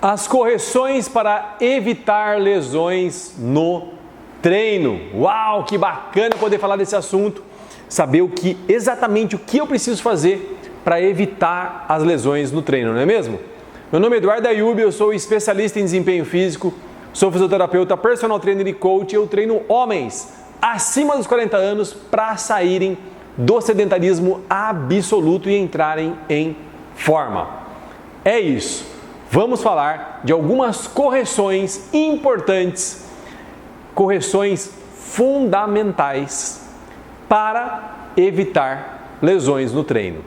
As correções para evitar lesões no treino. Uau, que bacana poder falar desse assunto, saber exatamente o que eu preciso fazer para evitar as lesões no treino, não é mesmo? Meu nome é Eduardo Ayub, eu sou especialista em desempenho físico, sou fisioterapeuta, personal trainer e coach. Eu treino homens acima dos 40 anos para saírem do sedentarismo absoluto e entrarem em forma. É isso. Vamos falar de algumas correções importantes, correções fundamentais para evitar lesões no treino.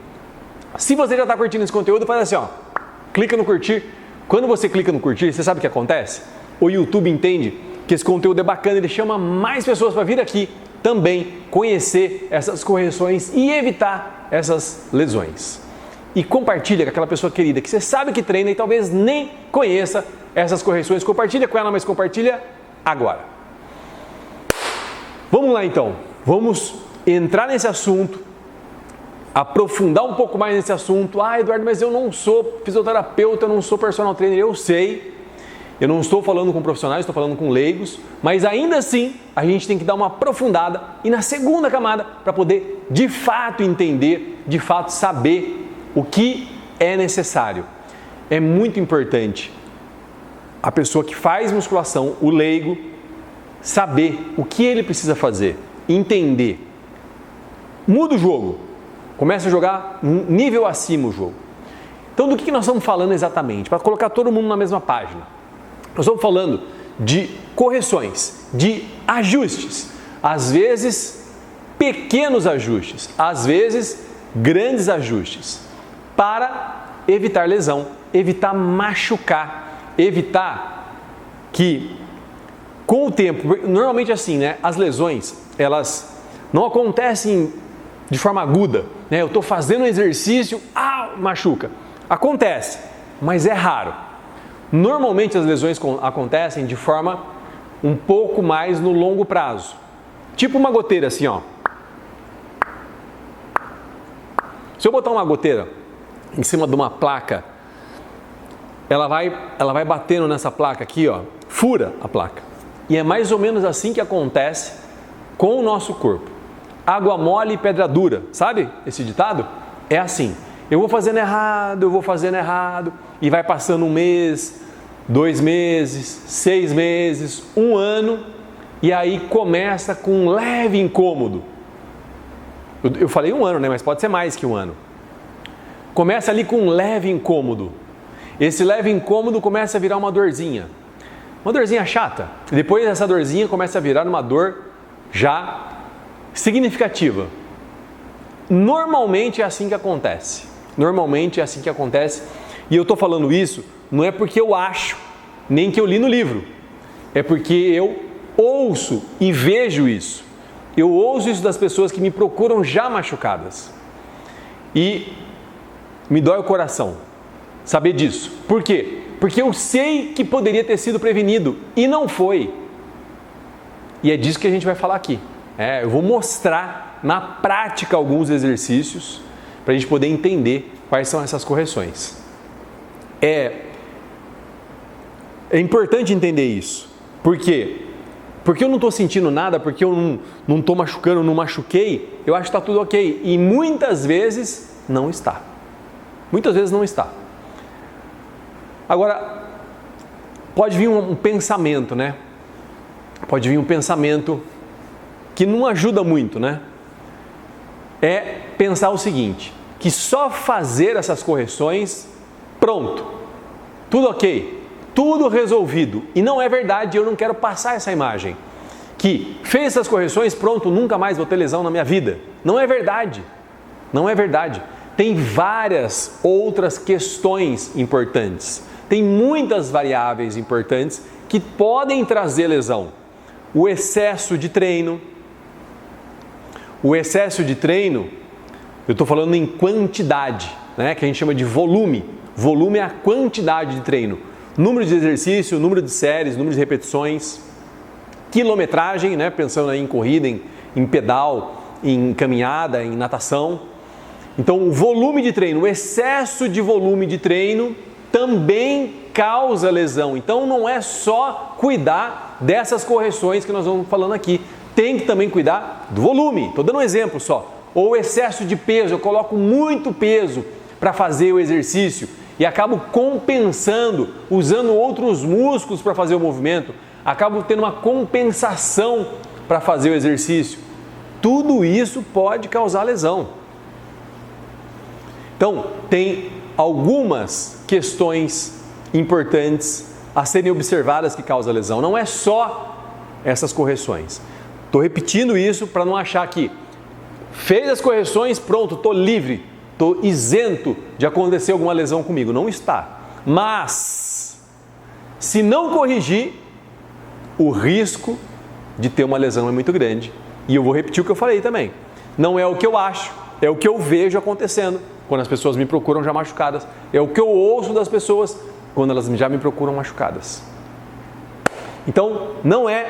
Se você já está curtindo esse conteúdo, faz assim, ó, clica no curtir. Quando você clica no curtir, você sabe o que acontece? O YouTube entende que esse conteúdo é bacana, ele chama mais pessoas para vir aqui também conhecer essas correções e evitar essas lesões. E compartilha com aquela pessoa querida que você sabe que treina e talvez nem conheça essas correções. Compartilha com ela, mas compartilha agora. Vamos lá então, vamos entrar nesse assunto, aprofundar um pouco mais nesse assunto. Ah, Eduardo, mas eu não sou fisioterapeuta, eu não sou personal trainer. Eu sei, eu não estou falando com profissionais, estou falando com leigos, mas ainda assim a gente tem que dar uma aprofundada e na segunda camada para poder de fato entender, de fato saber o que é necessário. É muito importante a pessoa que faz musculação, o leigo, saber o que ele precisa fazer, entender. Muda o jogo, começa a jogar nível acima o jogo. Então, do que nós estamos falando exatamente? Para colocar todo mundo na mesma página. Nós estamos falando de correções, de ajustes. Às vezes, pequenos ajustes, às vezes, grandes ajustes. Para evitar lesão, evitar machucar, evitar que com o tempo, normalmente assim, né? As lesões, elas não acontecem de forma aguda, né? Eu estou fazendo um exercício, machuca. Acontece, mas é raro. Normalmente as lesões acontecem de forma um pouco mais no longo prazo. Tipo uma goteira assim, ó. Se eu botar uma goteira em cima de uma placa, ela vai batendo nessa placa aqui, ó, fura a placa. E é mais ou menos assim que acontece com o nosso corpo. Água mole e pedra dura, sabe esse ditado? É assim, eu vou fazendo errado, e vai passando 1 mês, 2 meses, 6 meses, 1 ano, e aí começa com um leve incômodo. Eu falei 1 ano, né? Mas pode ser mais que 1 ano. Começa ali com um leve incômodo. Esse leve incômodo começa a virar uma dorzinha chata. Depois essa dorzinha começa a virar uma dor já significativa. Normalmente é assim que acontece. E eu estou falando isso não é porque eu acho, nem que eu li no livro. É porque eu ouço e vejo isso. Eu ouço isso das pessoas que me procuram já machucadas. E me dói o coração saber disso. Por quê? Porque eu sei que poderia ter sido prevenido e não foi. E é disso que a gente vai falar aqui. Eu vou mostrar na prática alguns exercícios para a gente poder entender quais são essas correções. É importante entender isso. Por quê? Porque eu não estou sentindo nada, porque eu não estou machucando, não machuquei, eu acho que está tudo ok. E muitas vezes não está. Agora, pode vir um pensamento, né? Pode vir um pensamento que não ajuda muito, né? É pensar o seguinte, que só fazer essas correções, pronto, tudo ok, tudo resolvido. E não é verdade, eu não quero passar essa imagem. Que fez essas correções, pronto, nunca mais vou ter lesão na minha vida. Não é verdade. Tem várias outras questões importantes. Tem muitas variáveis importantes que podem trazer lesão. O excesso de treino. Eu estou falando em quantidade, né? Que a gente chama de volume. Volume é a quantidade de treino. Número de exercício, número de séries, número de repetições. Quilometragem, né? Pensando aí em corrida, em pedal, em caminhada, em natação. Então, o volume de treino, o excesso de volume de treino também causa lesão. Então não é só cuidar dessas correções que nós vamos falando aqui, tem que também cuidar do volume. Estou dando um exemplo só. Ou excesso de peso, eu coloco muito peso para fazer o exercício e acabo compensando, usando outros músculos para fazer o movimento, acabo tendo uma compensação para fazer o exercício. Tudo isso pode causar lesão. Então, tem algumas questões importantes a serem observadas que causam lesão. Não é só essas correções. Estou repetindo isso para não achar que fez as correções, pronto, estou livre, estou isento de acontecer alguma lesão comigo. Não está. Mas, se não corrigir, o risco de ter uma lesão é muito grande. E eu vou repetir o que eu falei também. Não é o que eu acho, é o que eu vejo acontecendo quando as pessoas me procuram já machucadas. É o que eu ouço das pessoas quando elas já me procuram machucadas. Então, não é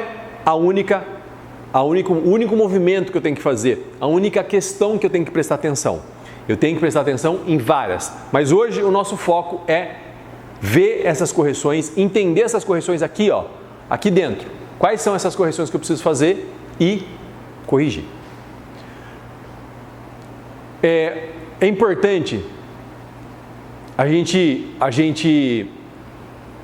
o único movimento que eu tenho que fazer, a única questão que eu tenho que prestar atenção. Eu tenho que prestar atenção em várias, mas hoje o nosso foco é ver essas correções, entender essas correções aqui, ó, aqui dentro. Quais são essas correções que eu preciso fazer e corrigir. É importante a gente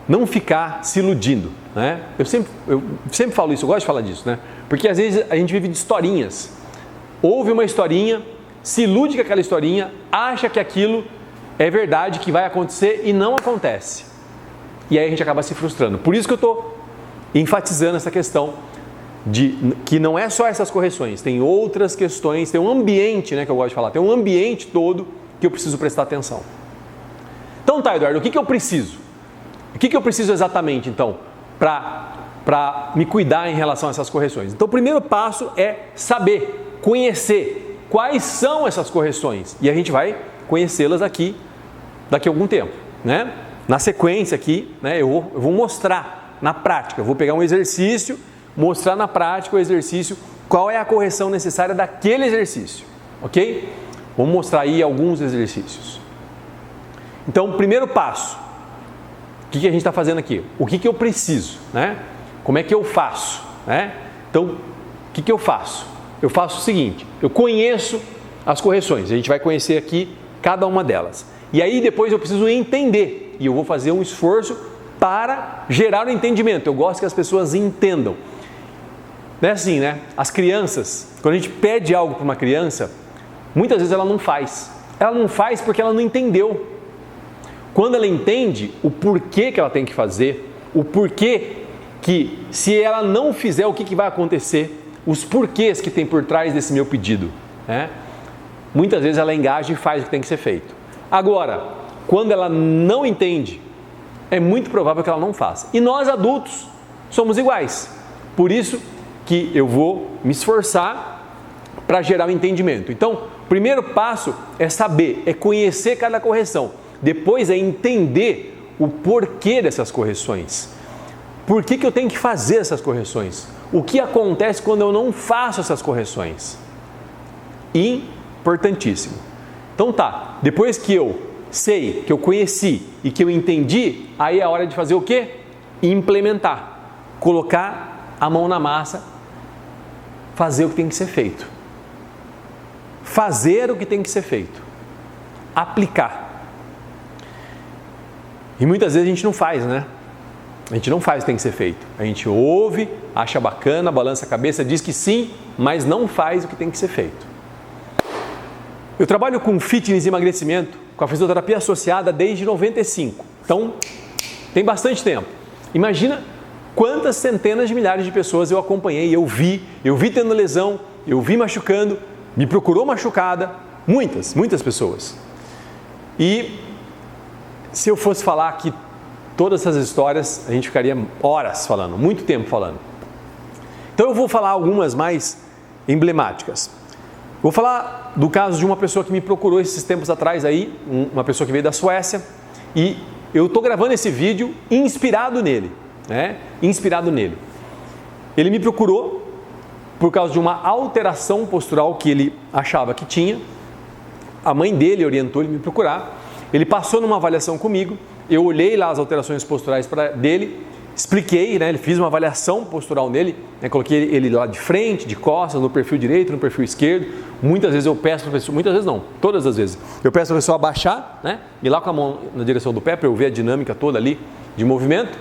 não ficar se iludindo, né? Eu sempre falo isso, eu gosto de falar disso, né? Porque às vezes a gente vive de historinhas. Ouve uma historinha, se ilude com aquela historinha, acha que aquilo é verdade, que vai acontecer e não acontece. E aí a gente acaba se frustrando. Por isso que eu estou enfatizando essa questão de que não é só essas correções, tem outras questões, tem um ambiente, né, que eu gosto de falar, tem um ambiente todo que eu preciso prestar atenção. Então tá, Eduardo, o que eu preciso? O que eu preciso exatamente, então, para me cuidar em relação a essas correções? Então o primeiro passo é saber, conhecer quais são essas correções. E a gente vai conhecê-las aqui daqui a algum tempo, né? Na sequência aqui, né, eu vou mostrar na prática, eu vou pegar um exercício, mostrar na prática o exercício, qual é a correção necessária daquele exercício, ok? Vamos mostrar aí alguns exercícios. Então, primeiro passo, o que a gente está fazendo aqui? O que eu preciso, né? Como é que eu faço, né? Então, o que eu faço? Eu faço o seguinte, eu conheço as correções, a gente vai conhecer aqui cada uma delas. E aí depois eu preciso entender, e eu vou fazer um esforço para gerar o entendimento. Eu gosto que as pessoas entendam. Não é assim, né? As crianças, quando a gente pede algo para uma criança, muitas vezes ela não faz. Ela não faz porque ela não entendeu. Quando ela entende o porquê que ela tem que fazer, o porquê que, se ela não fizer, o que vai acontecer, os porquês que tem por trás desse meu pedido, né? Muitas vezes ela engaja e faz o que tem que ser feito. Agora, quando ela não entende, é muito provável que ela não faça. E nós adultos somos iguais. Por isso que eu vou me esforçar para gerar o entendimento. Então, o primeiro passo é saber, é conhecer cada correção. Depois é entender o porquê dessas correções. Por que eu tenho que fazer essas correções? O que acontece quando eu não faço essas correções? Importantíssimo. Então tá, depois que eu sei, que eu conheci e que eu entendi, aí é a hora de fazer o quê? Implementar. Colocar a mão na massa, fazer o que tem que ser feito. Fazer o que tem que ser feito. Aplicar. E muitas vezes a gente não faz, né? A gente não faz o que tem que ser feito. A gente ouve, acha bacana, balança a cabeça, diz que sim, mas não faz o que tem que ser feito. Eu trabalho com fitness e emagrecimento, com a fisioterapia associada desde 95. Então, tem bastante tempo. Imagina quantas centenas de milhares de pessoas eu acompanhei, eu vi tendo lesão, eu vi machucando, me procurou machucada, muitas pessoas. E se eu fosse falar aqui todas essas histórias, a gente ficaria horas falando, muito tempo falando. Então eu vou falar algumas mais emblemáticas. Vou falar do caso de uma pessoa que me procurou esses tempos atrás aí, uma pessoa que veio da Suécia, e eu estou gravando esse vídeo inspirado nele, né? Inspirado nele. Ele me procurou por causa de uma alteração postural que ele achava que tinha. A mãe dele orientou ele a me procurar. Ele passou numa avaliação comigo eu olhei lá as alterações posturais dele, expliquei, né, fiz uma avaliação postural nele, né, coloquei ele lá de frente, de costas, no perfil direito, no perfil esquerdo. Muitas vezes eu peço para a pessoa, muitas vezes não, todas as vezes, eu peço para a pessoa abaixar, né, ir lá com a mão na direção do pé para eu ver a dinâmica toda ali de movimento.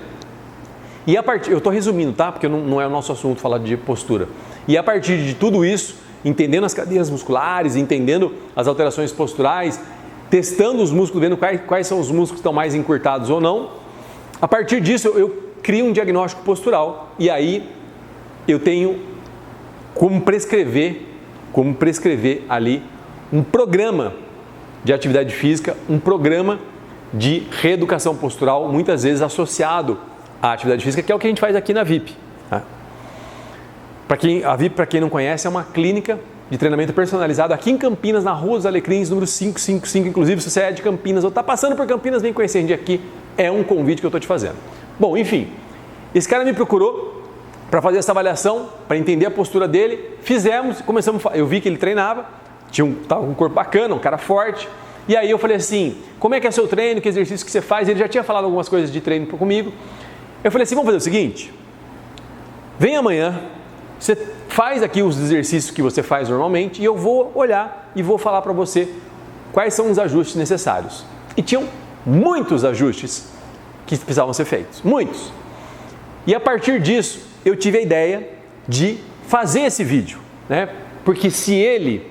E a partir, eu estou resumindo, tá? Porque não é o nosso assunto falar de postura. E a partir de tudo isso, entendendo as cadeias musculares, entendendo as alterações posturais, testando os músculos, vendo quais são os músculos que estão mais encurtados ou não, a partir disso eu crio um diagnóstico postural e aí eu tenho como prescrever ali um programa de atividade física, um programa de reeducação postural, muitas vezes associado à atividade física, que é o que a gente faz aqui na VIP. Tá? A VIP, para quem não conhece, é uma clínica de treinamento personalizado aqui em Campinas, na Rua dos Alecrins, número 555. Inclusive, se você é de Campinas ou está passando por Campinas, vem conhecer a gente aqui. É um convite que eu estou te fazendo. Bom, enfim, esse cara me procurou para fazer essa avaliação, para entender a postura dele. Fizemos, começamos, eu vi que ele treinava, estava com um corpo bacana, um cara forte. E aí eu falei assim, como é que é seu treino, que exercício que você faz? Ele já tinha falado algumas coisas de treino comigo. Eu falei assim, vamos fazer o seguinte, vem amanhã, você faz aqui os exercícios que você faz normalmente e eu vou olhar e vou falar para você quais são os ajustes necessários. E tinham muitos ajustes que precisavam ser feitos, muitos. E a partir disso, eu tive a ideia de fazer esse vídeo, né? Porque se ele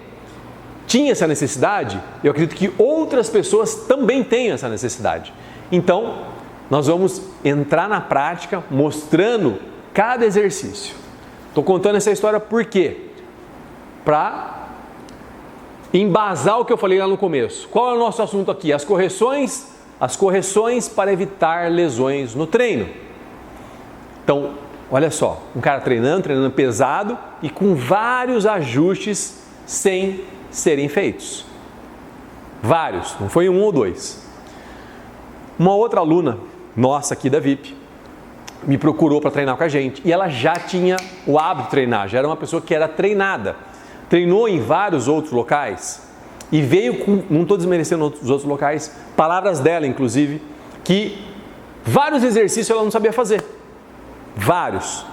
tinha essa necessidade, eu acredito que outras pessoas também têm essa necessidade. Então, nós vamos entrar na prática mostrando cada exercício. Estou contando essa história por quê? Para embasar o que eu falei lá no começo. Qual é o nosso assunto aqui? As correções para evitar lesões no treino. Então, olha só, um cara treinando pesado e com vários ajustes sem serem feitos. Vários, não foi um ou dois. Uma outra aluna nossa aqui da VIP me procurou para treinar com a gente e ela já tinha o hábito de treinar, já era uma pessoa que era treinada, treinou em vários outros locais e veio com, não estou desmerecendo os outros locais, palavras dela inclusive, que vários exercícios ela não sabia fazer, vários,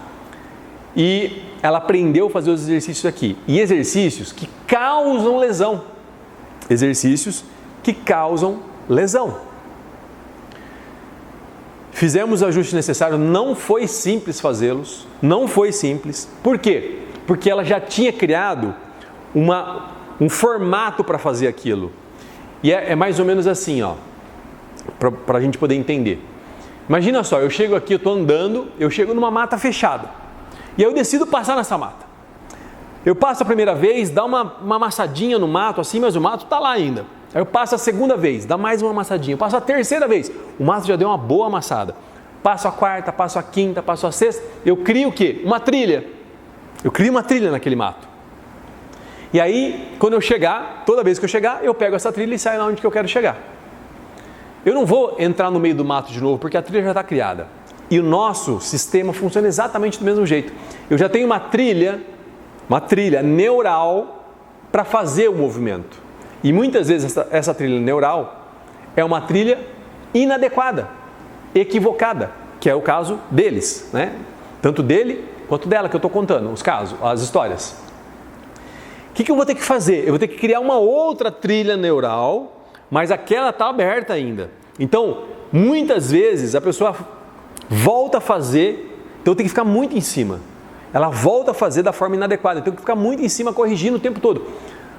e ela aprendeu a fazer os exercícios aqui, e exercícios que causam lesão, Fizemos o ajuste necessário, não foi simples fazê-los, não foi simples. Por quê? Porque ela já tinha criado um formato para fazer aquilo. E é mais ou menos assim, ó, para a gente poder entender. Imagina só, eu chego aqui, eu estou andando, eu chego numa mata fechada. E aí eu decido passar nessa mata. Eu passo a primeira vez, dá uma amassadinha no mato assim, mas o mato está lá ainda. Aí eu passo a segunda vez, dá mais uma amassadinha. Eu passo a terceira vez, o mato já deu uma boa amassada. Passo a quarta, passo a quinta, passo a sexta. Eu crio o quê? Uma trilha. Eu crio uma trilha naquele mato. E aí, quando eu chegar, toda vez que eu chegar, eu pego essa trilha e saio onde que eu quero chegar. Eu não vou entrar no meio do mato de novo, porque a trilha já está criada. E o nosso sistema funciona exatamente do mesmo jeito. Eu já tenho uma trilha neural para fazer o movimento. E muitas vezes essa trilha neural é uma trilha inadequada, equivocada, que é o caso deles, né? Tanto dele quanto dela que eu estou contando, os casos, as histórias. O que eu vou ter que fazer? Eu vou ter que criar uma outra trilha neural, mas aquela está aberta ainda. Então, muitas vezes a pessoa volta a fazer, então eu tenho que ficar muito em cima. Ela volta a fazer da forma inadequada, eu tenho que ficar muito em cima corrigindo o tempo todo.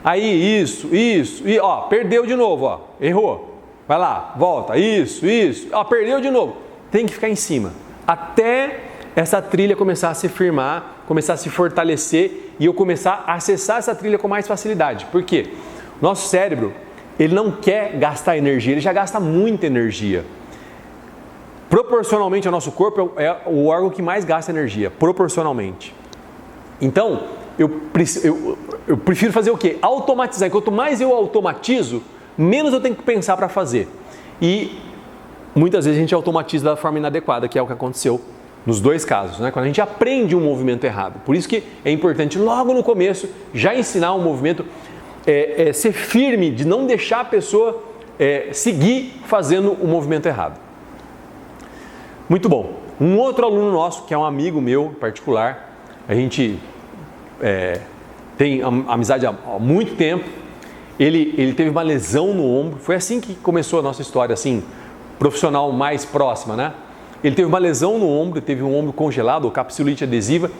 Aí, isso, e ó, perdeu de novo, ó, errou. Vai lá, volta, isso, ó, perdeu de novo. Tem que ficar em cima, até essa trilha começar a se firmar, começar a se fortalecer e eu começar a acessar essa trilha com mais facilidade. Por quê? Nosso cérebro, ele não quer gastar energia, ele já gasta muita energia. Proporcionalmente ao nosso corpo é o órgão que mais gasta energia, proporcionalmente. Então, eu prefiro fazer o quê? Automatizar. Quanto mais eu automatizo, menos eu tenho que pensar para fazer. E muitas vezes a gente automatiza da forma inadequada, que é o que aconteceu nos dois casos, né? Quando a gente aprende um movimento errado. Por isso que é importante logo no começo já ensinar um movimento, ser firme de não deixar a pessoa seguir fazendo o movimento errado. Muito bom. Um outro aluno nosso, que é um amigo meu particular, a gente tem amizade há muito tempo, ele teve uma lesão no ombro, foi assim que começou a nossa história, assim, profissional mais próxima, né? Ele teve uma lesão no ombro, teve um ombro congelado, ou capsulite adesiva,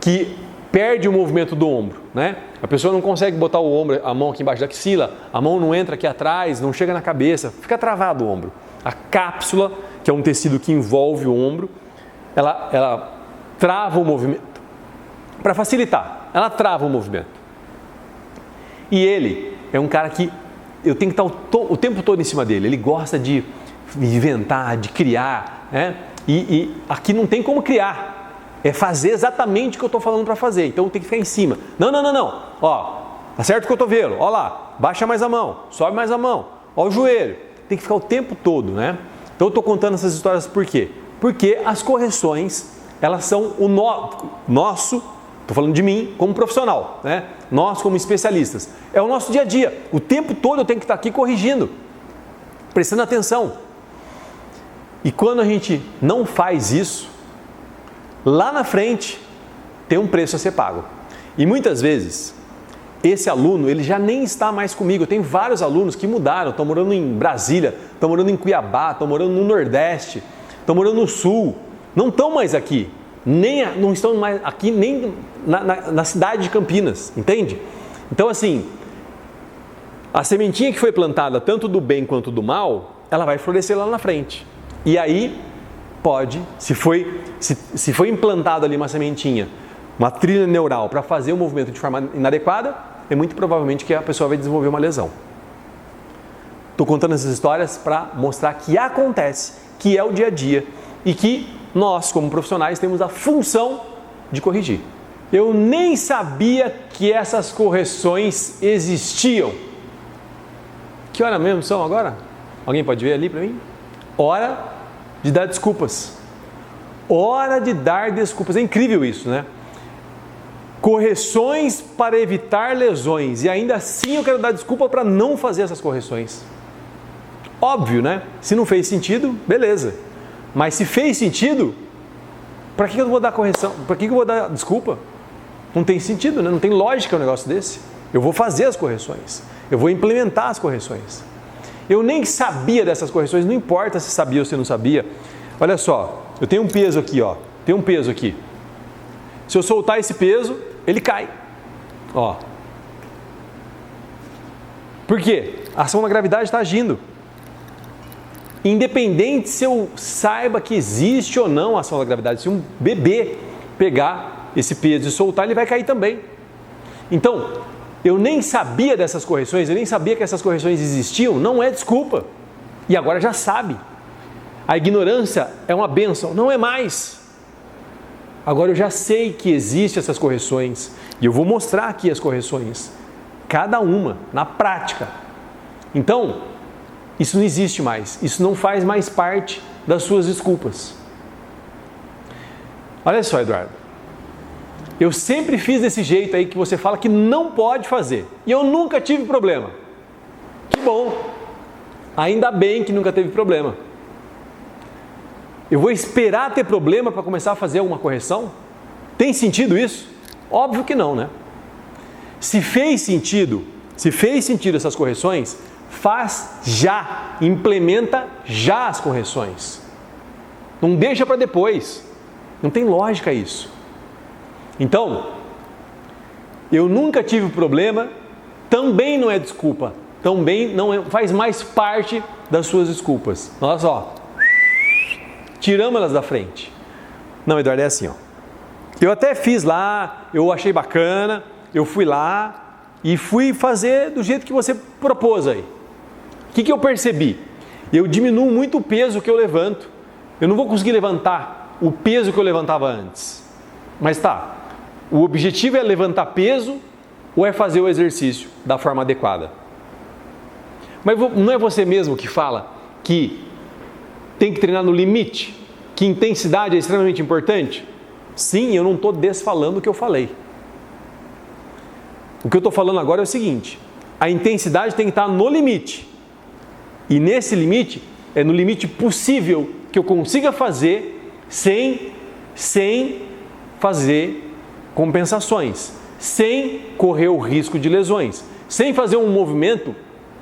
que perde o movimento do ombro, né? A pessoa não consegue botar o ombro, a mão aqui embaixo da axila, a mão não entra aqui atrás, não chega na cabeça, fica travado o ombro. A cápsula, que é um tecido que envolve o ombro, ela trava o movimento. Para facilitar, ela trava o movimento. E ele é um cara que eu tenho que estar o tempo todo em cima dele. Ele gosta de inventar, de criar, né? E aqui não tem como criar. É fazer exatamente o que eu estou falando para fazer. Então tem que ficar em cima. Não. Ó, acerta o cotovelo. Ó lá, baixa mais a mão, sobe mais a mão. Ó o joelho. Tem que ficar o tempo todo, né? Então eu estou contando essas histórias por quê? Porque as correções, elas são o nosso, estou falando de mim como profissional, né? Nós como especialistas. É o nosso dia a dia. O tempo todo eu tenho que estar aqui corrigindo, prestando atenção. E quando a gente não faz isso, lá na frente tem um preço a ser pago. E muitas vezes, esse aluno, ele já nem está mais comigo. Eu tenho vários alunos que mudaram, estão morando em Brasília, estão morando em Cuiabá, estão morando no Nordeste, estão morando no Sul, não estão mais aqui, não estão mais aqui nem na cidade de Campinas, entende? Então assim, a sementinha que foi plantada tanto do bem quanto do mal, ela vai florescer lá na frente. E aí pode, se foi implantada ali uma sementinha, uma trilha neural para fazer o movimento de forma inadequada, é muito provavelmente que a pessoa vai desenvolver uma lesão. Estou contando essas histórias para mostrar que acontece, que é o dia a dia e que nós, como profissionais, temos a função de corrigir. Eu nem sabia que essas correções existiam. Que hora mesmo são agora? Alguém pode ver ali para mim? Hora de dar desculpas. Hora de dar desculpas. É incrível isso, né? Correções para evitar lesões. E ainda assim eu quero dar desculpa para não fazer essas correções. Óbvio, né? Se não fez sentido, beleza. Mas se fez sentido, para que eu vou dar correção? Para que eu vou dar desculpa? Não tem sentido, né? Não tem lógica um negócio desse. Eu vou fazer as correções. Eu vou implementar as correções. Eu nem sabia dessas correções, não importa se sabia ou se não sabia. Olha só, eu tenho um peso aqui, ó. Tem um peso aqui. Se eu soltar esse peso, ele cai. Ó. Por quê? A ação da gravidade está agindo. Independente se eu saiba que existe ou não a ação da gravidade, se um bebê pegar esse peso e soltar, ele vai cair também. Então, eu nem sabia dessas correções, eu nem sabia que essas correções existiam, não é desculpa. E agora já sabe. A ignorância é uma bênção, não é mais. Agora eu já sei que existem essas correções e eu vou mostrar aqui as correções, cada uma, na prática. Então, isso não existe mais, isso não faz mais parte das suas desculpas. Olha só, Eduardo, eu sempre fiz desse jeito aí que você fala que não pode fazer e eu nunca tive problema. Que bom, ainda bem que nunca teve problema. Eu vou esperar ter problema para começar a fazer alguma correção? Tem sentido isso? Óbvio que não, né? Se fez sentido essas correções, faz já, implementa já as correções. Não deixa para depois. Não tem lógica isso. Então, eu nunca tive problema, também não é desculpa, também não faz mais parte das suas desculpas. Olha só, tiramos elas da frente. Não, Eduardo, é assim, ó. Eu até fiz lá, eu achei bacana, eu fui lá e fui fazer do jeito que você propôs aí. O que eu percebi? Eu diminuo muito o peso que eu levanto. Eu não vou conseguir levantar o peso que eu levantava antes. Mas tá, o objetivo é levantar peso ou é fazer o exercício da forma adequada? Mas não é você mesmo que fala que tem que treinar no limite? Que intensidade é extremamente importante? Sim, eu não estou desfalando o que eu falei. O que eu estou falando agora é o seguinte: a intensidade tem que estar no limite. E nesse limite, é no limite possível que eu consiga fazer sem fazer compensações, sem correr o risco de lesões, sem fazer um movimento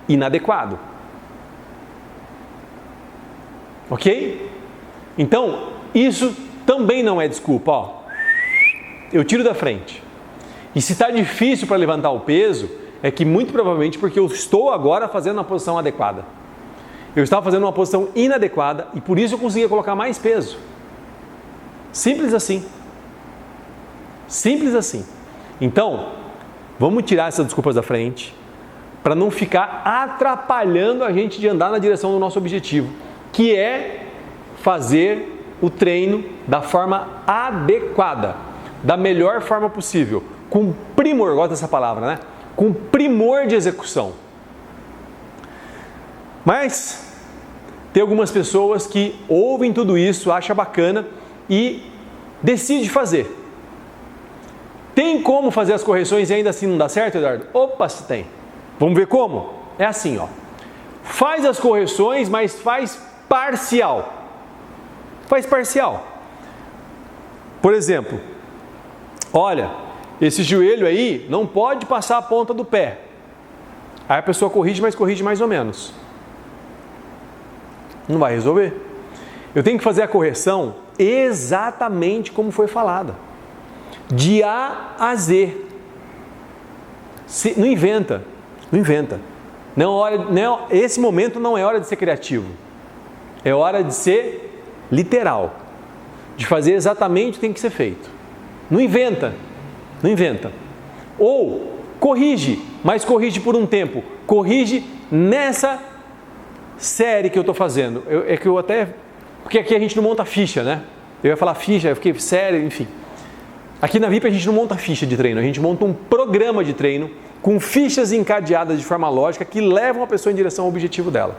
inadequado. Ok? Então, isso também não é desculpa. Ó, eu tiro da frente. E se está difícil para levantar o peso, é que muito provavelmente porque eu estou agora fazendo uma posição adequada. Eu estava fazendo uma posição inadequada e por isso eu conseguia colocar mais peso. Simples assim. Simples assim. Então, vamos tirar essas desculpas da frente para não ficar atrapalhando a gente de andar na direção do nosso objetivo, que é fazer o treino da forma adequada, da melhor forma possível, com primor, gosto dessa palavra, né? Com primor de execução. Mas tem algumas pessoas que ouvem tudo isso, acham bacana e decidem fazer. Tem como fazer as correções e ainda assim não dá certo, Eduardo? Opa, se tem. Vamos ver como? É assim, ó. Faz as correções, mas faz parcial. Faz parcial. Por exemplo, olha, esse joelho aí não pode passar a ponta do pé. Aí a pessoa corrige, mas corrige mais ou menos. Não vai resolver. Eu tenho que fazer a correção exatamente como foi falada. De A a Z. Não inventa. Não inventa. Esse momento não é hora de ser criativo. É hora de ser literal. De fazer exatamente o que tem que ser feito. Não inventa. Não inventa. Ou corrige, mas corrige por um tempo. Corrige nessa série que eu estou fazendo. Porque aqui a gente não monta ficha, né? Eu ia falar ficha, eu fiquei série, enfim. Aqui na VIP a gente não monta ficha de treino, a gente monta um programa de treino com fichas encadeadas de forma lógica que levam a pessoa em direção ao objetivo dela.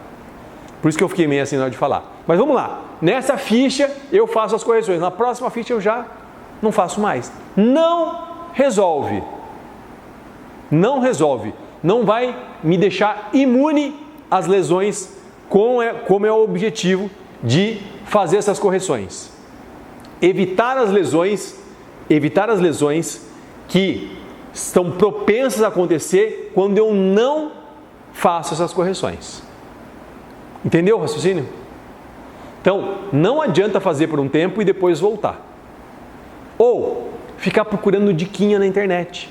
Por isso que eu fiquei meio assim na hora de falar. Mas vamos lá, nessa ficha eu faço as correções, na próxima ficha eu já não faço mais. Não resolve. Não resolve. Não vai me deixar imune às lesões, como é o objetivo de fazer essas correções. Evitar as lesões que estão propensas a acontecer quando eu não faço essas correções. Entendeu o raciocínio? Então, não adianta fazer por um tempo e depois voltar. Ou ficar procurando diquinha na internet.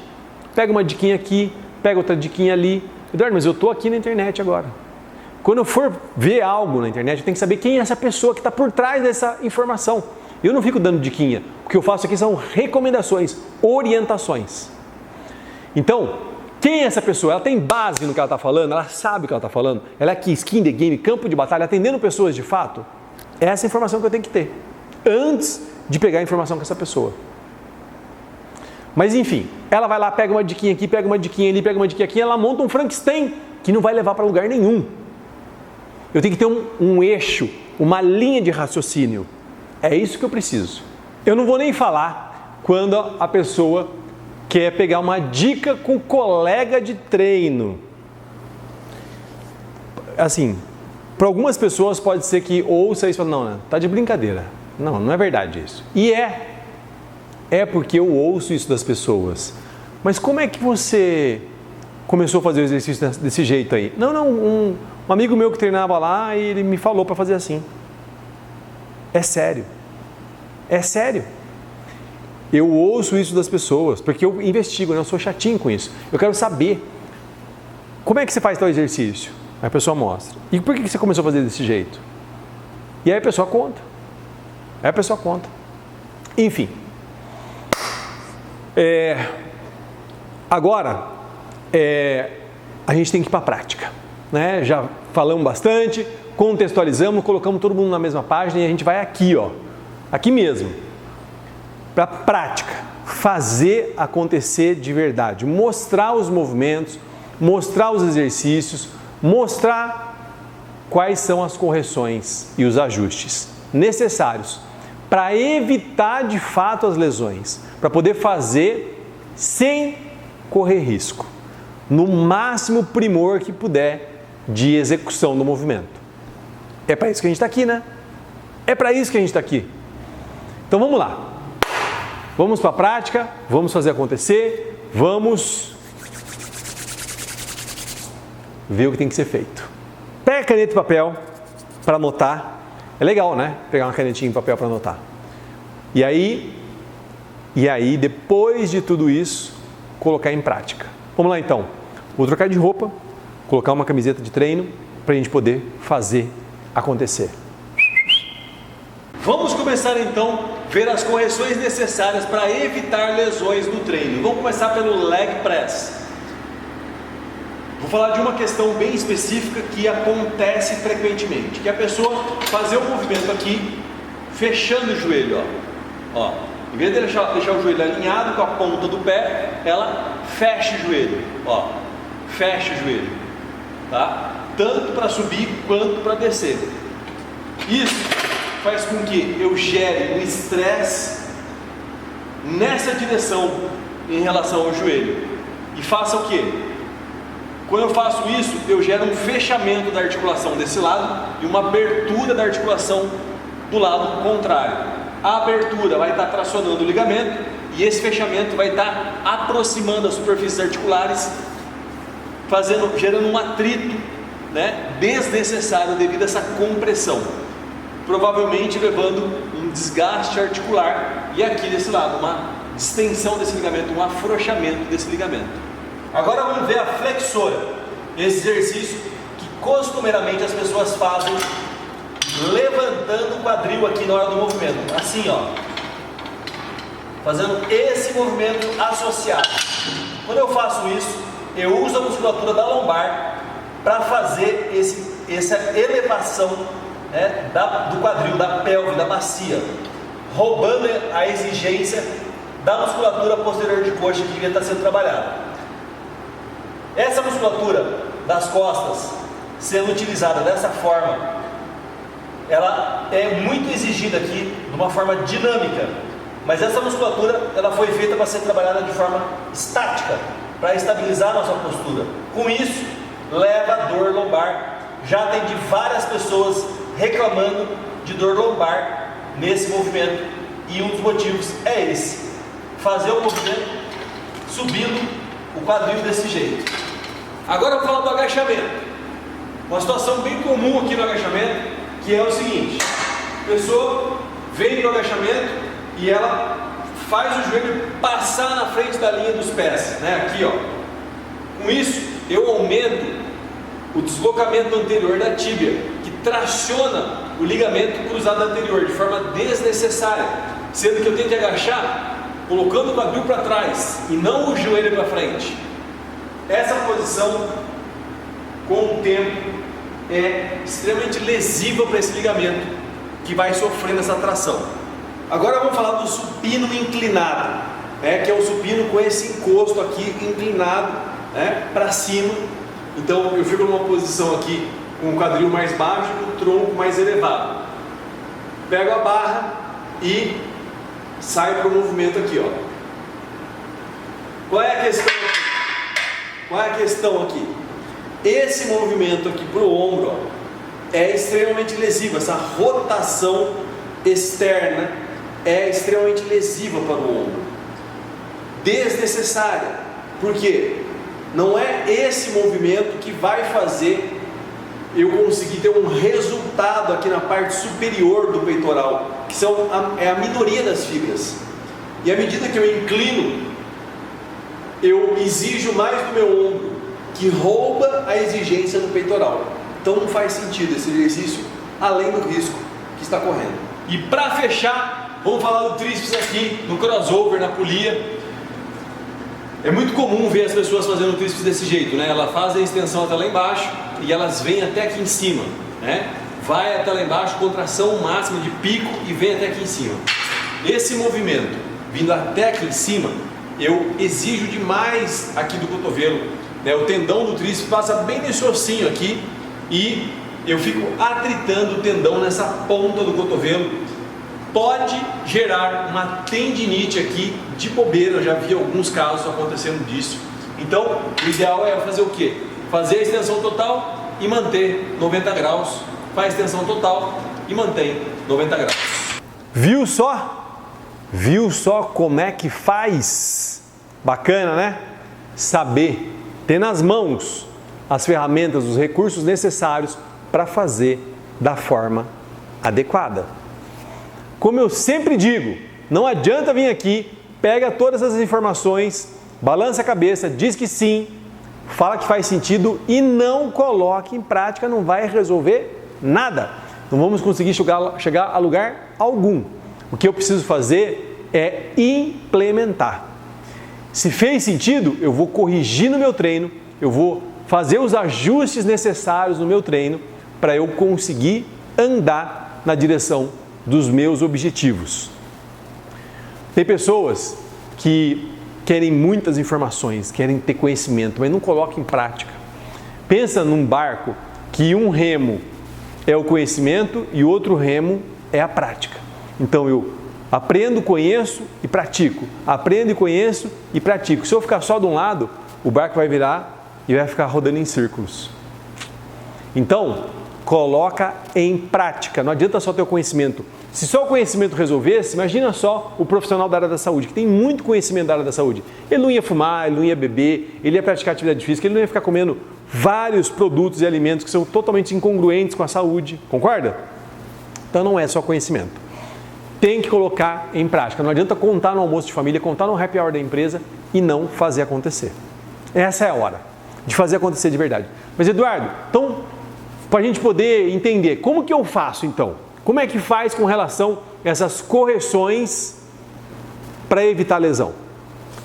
Pega uma diquinha aqui, pega outra diquinha ali. Eduardo, mas eu estou aqui na internet agora. Quando eu for ver algo na internet, eu tenho que saber quem é essa pessoa que está por trás dessa informação. Eu não fico dando diquinha. O que eu faço aqui são recomendações, orientações. Então, quem é essa pessoa? Ela tem base no que ela está falando? Ela sabe o que ela está falando? Ela é aqui, skin the game, campo de batalha, atendendo pessoas de fato? É essa informação que eu tenho que ter, antes de pegar a informação com essa pessoa. Mas enfim, ela vai lá, pega uma diquinha aqui, pega uma diquinha ali, pega uma diquinha aqui, ela monta um Frankenstein que não vai levar para lugar nenhum. Eu tenho que ter um eixo, uma linha de raciocínio. É isso que eu preciso. Eu não vou nem falar quando a pessoa quer pegar uma dica com o colega de treino. Assim, para algumas pessoas pode ser que ouça isso e fala, não, tá de brincadeira. Não, não é verdade isso. E é porque eu ouço isso das pessoas. Mas como é que você começou a fazer o exercício desse jeito aí? Não, um amigo meu que treinava lá e ele me falou para fazer assim. É sério. É sério. Eu ouço isso das pessoas, porque eu investigo, né? Eu sou chatinho com isso. Eu quero saber como é que você faz tal exercício. Aí a pessoa mostra. E por que você começou a fazer desse jeito? E aí a pessoa conta. Enfim. Agora, a gente tem que ir para a prática. Né? Já falamos bastante, contextualizamos, colocamos todo mundo na mesma página e a gente vai aqui, ó. Aqui mesmo, para a prática, fazer acontecer de verdade, mostrar os movimentos, mostrar os exercícios, mostrar quais são as correções e os ajustes necessários para evitar de fato as lesões, para poder fazer sem correr risco, no máximo primor que puder de execução do movimento. É para isso que a gente está aqui, né? É para isso que a gente está aqui. Então vamos lá. Vamos para a prática, vamos fazer acontecer, vamos ver o que tem que ser feito. Pega caneta e papel para anotar. É legal, né? Pegar uma canetinha e papel para anotar. E aí, depois de tudo isso, colocar em prática. Vamos lá então. Vou trocar de roupa, colocar uma camiseta de treino para a gente poder fazer acontecer. Vamos começar então a ver as correções necessárias para evitar lesões no treino. Vamos começar pelo leg press. Vou falar de uma questão bem específica que acontece frequentemente, que é a pessoa fazer um movimento aqui, fechando o joelho, ó. Em vez de deixar o joelho alinhado com a ponta do pé, ela fecha o joelho, ó. Fecha o joelho, tá? Tanto para subir quanto para descer. Isso faz com que eu gere um estresse nessa direção em relação ao joelho. E faça o quê? Quando eu faço isso, eu gero um fechamento da articulação desse lado e uma abertura da articulação do lado contrário. A abertura vai estar tracionando o ligamento e esse fechamento vai estar aproximando as superfícies articulares, gerando um atrito, né, desnecessário devido a essa compressão, provavelmente levando um desgaste articular e aqui desse lado uma distensão desse ligamento, um afrouxamento desse ligamento. Agora vamos ver a flexora, esse exercício que costumeiramente as pessoas fazem levantando o quadril aqui na hora do movimento, assim ó, fazendo esse movimento associado. Quando eu faço isso, eu uso a musculatura da lombar para fazer essa elevação, né, do quadril, da pelve, da bacia, roubando a exigência da musculatura posterior de coxa que devia estar sendo trabalhada. Essa musculatura das costas sendo utilizada dessa forma, ela é muito exigida aqui de uma forma dinâmica, mas essa musculatura ela foi feita para ser trabalhada de forma estática, para estabilizar a nossa postura. Com isso, leva a dor lombar. Já atendi várias pessoas reclamando de dor lombar nesse movimento, e um dos motivos é esse: fazer o movimento subindo o quadril desse jeito. Agora eu vou falar do agachamento. Uma situação bem comum aqui no agachamento, que é o seguinte: a pessoa vem no agachamento e ela faz o joelho passar na frente da linha dos pés, né? Aqui, ó. Com isso, eu aumento o deslocamento anterior da tíbia, que traciona o ligamento cruzado anterior de forma desnecessária, sendo que eu tenho que agachar colocando o quadril para trás e não o joelho para frente. Essa posição, com o tempo, é extremamente lesiva para esse ligamento que vai sofrendo essa tração. Agora vamos falar do supino inclinado, que é o supino com esse encosto aqui inclinado, para cima. Então eu fico numa posição aqui com o quadril mais baixo e o tronco mais elevado. Pego a barra e saio para o movimento aqui, ó. Qual é a questão aqui? Qual é a questão aqui? Esse movimento aqui para o ombro, ó, é extremamente lesivo. Essa rotação externa é extremamente lesiva para o ombro, desnecessária. Por quê? Não é esse movimento que vai fazer eu conseguir ter um resultado aqui na parte superior do peitoral, que é a minoria das fibras. E à medida que eu inclino, eu exijo mais do meu ombro, que rouba a exigência do peitoral. Então não faz sentido esse exercício, além do risco que está correndo. E para fechar, vamos falar do tríceps aqui, no crossover, na polia. É muito comum ver as pessoas fazendo o tríceps desse jeito, né? Elas fazem a extensão até lá embaixo e elas vêm até aqui em cima, né? Vai até lá embaixo, contração máxima de pico e vem até aqui em cima. Esse movimento, vindo até aqui em cima, eu exijo demais aqui do cotovelo, né? O tendão do tríceps passa bem nesse ossinho aqui e eu fico atritando o tendão nessa ponta do cotovelo. Pode gerar uma tendinite aqui de bobeira, eu já vi alguns casos acontecendo disso. Então, o ideal é fazer o quê? Fazer a extensão total e manter 90 graus. Faz a extensão total e mantém 90 graus. Viu só? Viu só como é que faz? Bacana, né? Saber, ter nas mãos as ferramentas, os recursos necessários para fazer da forma adequada. Como eu sempre digo, não adianta vir aqui, pega todas as informações, balança a cabeça, diz que sim, fala que faz sentido e não coloque em prática, não vai resolver nada. Não vamos conseguir chegar a lugar algum. O que eu preciso fazer é implementar. Se fez sentido, eu vou corrigir no meu treino, eu vou fazer os ajustes necessários no meu treino para eu conseguir andar na direção dos meus objetivos. Tem pessoas que querem muitas informações, querem ter conhecimento, mas não colocam em prática. Pensa num barco que um remo é o conhecimento e o outro remo é a prática. Então eu aprendo, conheço e pratico. Aprendo e conheço e pratico. Se eu ficar só de um lado, o barco vai virar e vai ficar rodando em círculos. Então, coloca em prática. Não adianta só ter o conhecimento. Se só o conhecimento resolvesse, imagina só o profissional da área da saúde, que tem muito conhecimento da área da saúde. Ele não ia fumar, ele não ia beber, ele ia praticar atividade física, ele não ia ficar comendo vários produtos e alimentos que são totalmente incongruentes com a saúde. Concorda? Então não é só conhecimento. Tem que colocar em prática. Não adianta contar no almoço de família, contar no happy hour da empresa e não fazer acontecer. Essa é a hora de fazer acontecer de verdade. Mas Eduardo, então, para a gente poder entender, como que eu faço então? Como é que faz com relação a essas correções para evitar lesão?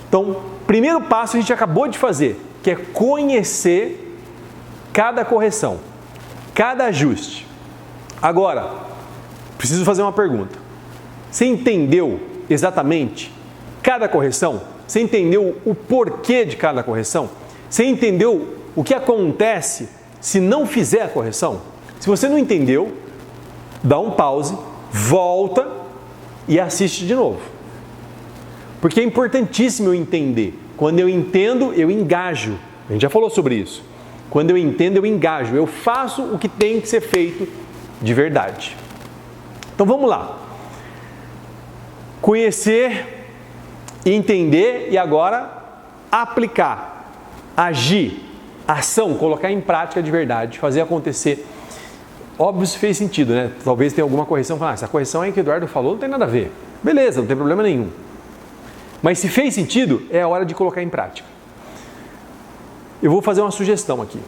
Então, primeiro passo a gente acabou de fazer, que é conhecer cada correção, cada ajuste. Agora, preciso fazer uma pergunta. Você entendeu exatamente cada correção? Você entendeu o porquê de cada correção? Você entendeu o que acontece se não fizer a correção? Se você não entendeu, dá um pause, volta e assiste de novo. Porque é importantíssimo eu entender. Quando eu entendo, eu engajo. A gente já falou sobre isso. Quando eu entendo, eu engajo. Eu faço o que tem que ser feito de verdade. Então vamos lá. Conhecer, entender e agora aplicar. Agir, ação, colocar em prática de verdade, fazer acontecer. Óbvio se fez sentido, né? Talvez tenha alguma correção, essa correção aí que o Eduardo falou não tem nada a ver. Beleza, não tem problema nenhum. Mas se fez sentido, é a hora de colocar em prática. Eu vou fazer uma sugestão aqui,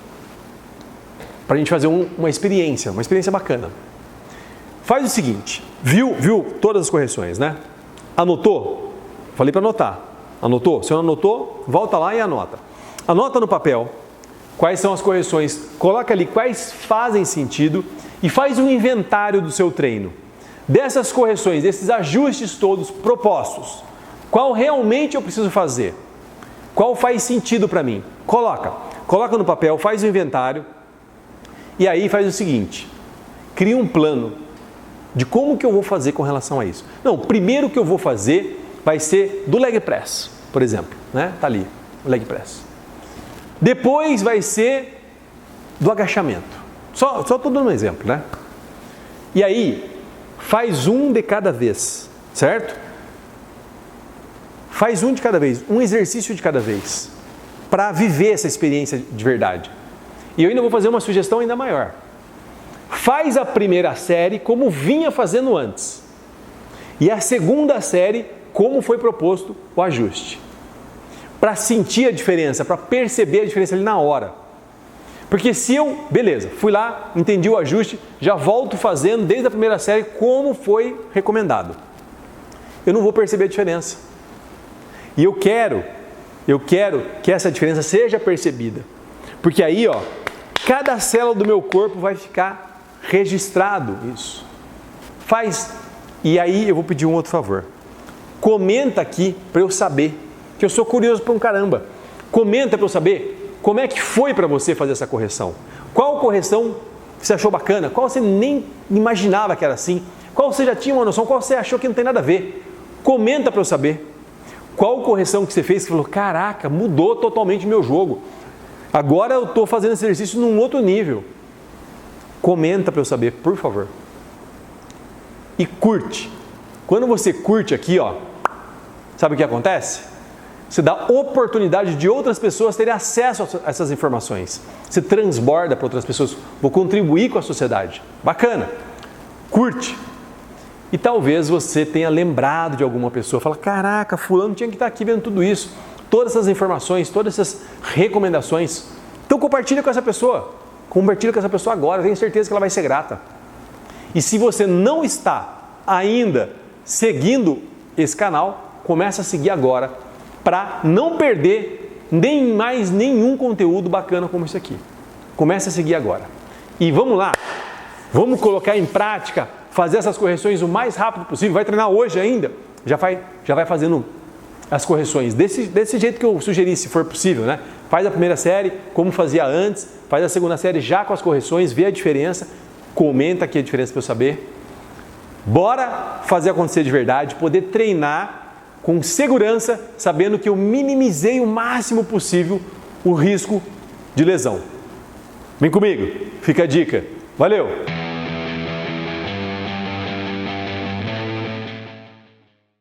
para a gente fazer uma experiência bacana. Faz o seguinte, viu todas as correções, né? Anotou? Falei para anotar. Anotou? Se não anotou, volta lá e anota. Anota no papel quais são as correções, coloca ali quais fazem sentido e faz um inventário do seu treino. Dessas correções, desses ajustes todos propostos, qual realmente eu preciso fazer? Qual faz sentido para mim? Coloca no papel, faz o inventário e aí faz o seguinte, cria um plano de como que eu vou fazer com relação a isso. Não, o primeiro que eu vou fazer vai ser do leg press, por exemplo, né? Tá ali, o leg press. Depois vai ser do agachamento. Só estou dando um exemplo, né? E aí, faz um de cada vez, certo? Faz um de cada vez, um exercício de cada vez, para viver essa experiência de verdade. E eu ainda vou fazer uma sugestão ainda maior. Faz a primeira série como vinha fazendo antes. E a segunda série, como foi proposto o ajuste. Para sentir a diferença, para perceber a diferença ali na hora. Porque se eu, beleza, fui lá, entendi o ajuste, já volto fazendo desde a primeira série como foi recomendado. Eu não vou perceber a diferença. E eu quero que essa diferença seja percebida. Porque aí, ó, cada célula do meu corpo vai ficar registrado isso. Faz. E aí eu vou pedir um outro favor. Comenta aqui para eu saber. Que eu sou curioso pra um caramba. Comenta para eu saber como é que foi para você fazer essa correção. Qual correção você achou bacana? Qual você nem imaginava que era assim? Qual você já tinha uma noção? Qual você achou que não tem nada a ver? Comenta para eu saber. Qual correção que você fez que falou, caraca, mudou totalmente o meu jogo. Agora eu estou fazendo esse exercício num outro nível. Comenta para eu saber, por favor. E curte. Quando você curte aqui, ó, sabe o que acontece? Você dá oportunidade de outras pessoas terem acesso a essas informações. Você transborda para outras pessoas. Vou contribuir com a sociedade. Bacana. Curte. E talvez você tenha lembrado de alguma pessoa. Fala, caraca, fulano tinha que estar aqui vendo tudo isso. Todas essas informações, todas essas recomendações. Então compartilha com essa pessoa. Compartilha com essa pessoa agora. Tenho certeza que ela vai ser grata. E se você não está ainda seguindo esse canal, começa a seguir agora para não perder nem mais nenhum conteúdo bacana como esse aqui. Comece a seguir agora. E vamos lá. Vamos colocar em prática, fazer essas correções o mais rápido possível. Vai treinar hoje ainda? Já vai fazendo as correções desse jeito que eu sugeri, se for possível, né? Faz a primeira série como fazia antes, faz a segunda série já com as correções, vê a diferença, comenta aqui a diferença para eu saber. Bora fazer acontecer de verdade, poder treinar com segurança, sabendo que eu minimizei o máximo possível o risco de lesão. Vem comigo, fica a dica. Valeu!